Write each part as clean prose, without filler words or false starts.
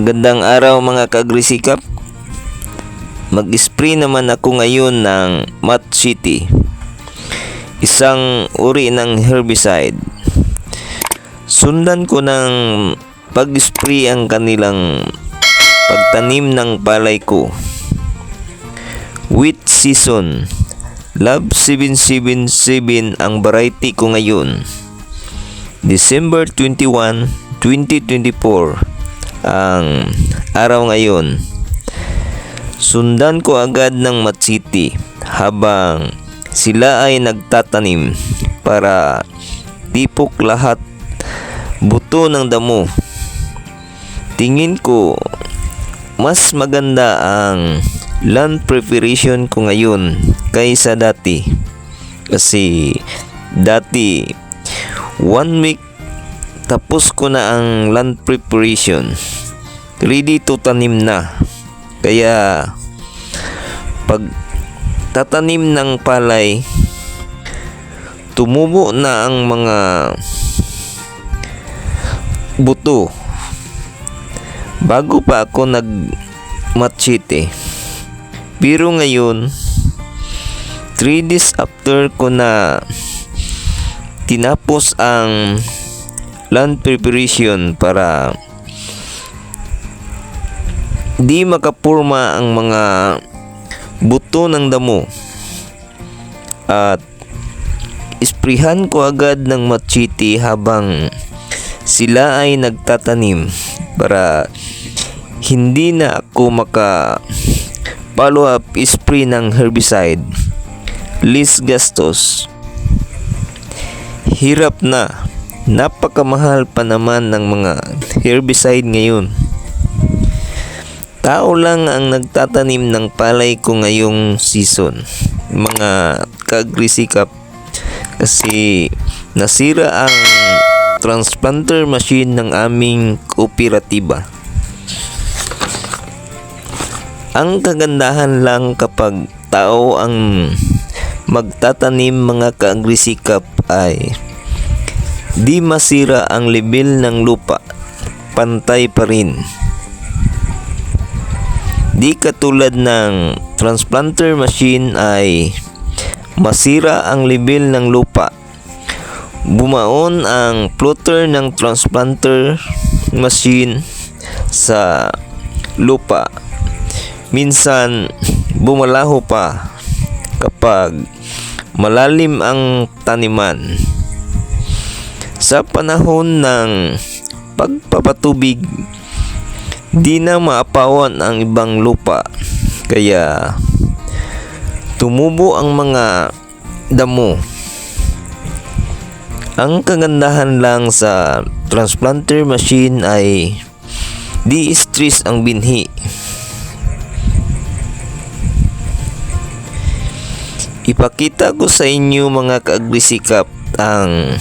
Magandang araw mga kaagrisikap. Mag-spray naman ako ngayon ng Mat City, isang uri ng herbicide. Sundan ko ng pag-spray ang kanilang pagtanim ng palay ko. Wheat season, Love 777 ang variety ko ngayon. December 21, 2024 ang araw ngayon. Sundan ko agad ng Mat City habang sila ay nagtatanim para tipok lahat buto ng damo. Tingin ko mas maganda ang land preparation ko ngayon kaysa dati, kasi dati 1 week tapos ko na ang land preparation, ready to tanim na. Kaya pag tatanim ng palay, tumubo na ang mga buto bago pa ako nag-matchite. Pero ngayon 3 days after ko na tinapos ang land preparation para di makapurma ang mga buto ng damo, at isprihan ko agad ng Mat City habang sila ay nagtatanim para hindi na ako maka follow up spray ng herbicide. Less gastos, hirap na, napakamahal pa naman ng mga herbicide ngayon. Tao lang ang nagtatanim ng palay ko ngayong season, mga kaagrisikap, kasi nasira ang transplanter machine ng aming kooperatiba. Ang kagandahan lang kapag tao ang magtatanim mga kaagrisikap ay di masira ang level ng lupa, pantay pa rin. Di katulad ng transplanter machine ay masira ang level ng lupa. Bumaon ang plotter ng transplanter machine sa lupa. Minsan bumalaho pa kapag malalim ang taniman. Sa panahon ng pagpapatubig, di na maapawan ang ibang lupa, kaya tumubo ang mga damo. Ang kagandahan lang sa transplanter machine ay di stress ang binhi. Ipakita ko sa inyo mga kaagrisikap ang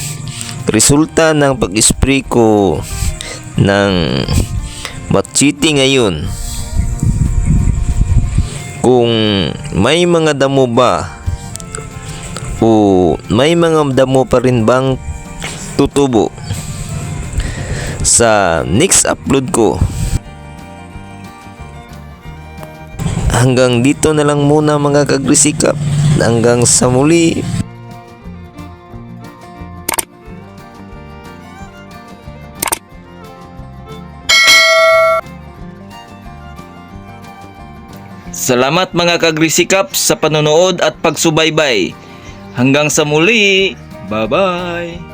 resulta ng pag-spray ko ng Mat City ngayon. Kung may mga damo ba o may mga damo pa rin bang tutubo sa next upload ko. Hanggang dito na lang muna mga kaagrisikap. Hanggang sa muli. Salamat mga kaagrisikap sa panonood at pagsubaybay. Hanggang sa muli. Bye-bye.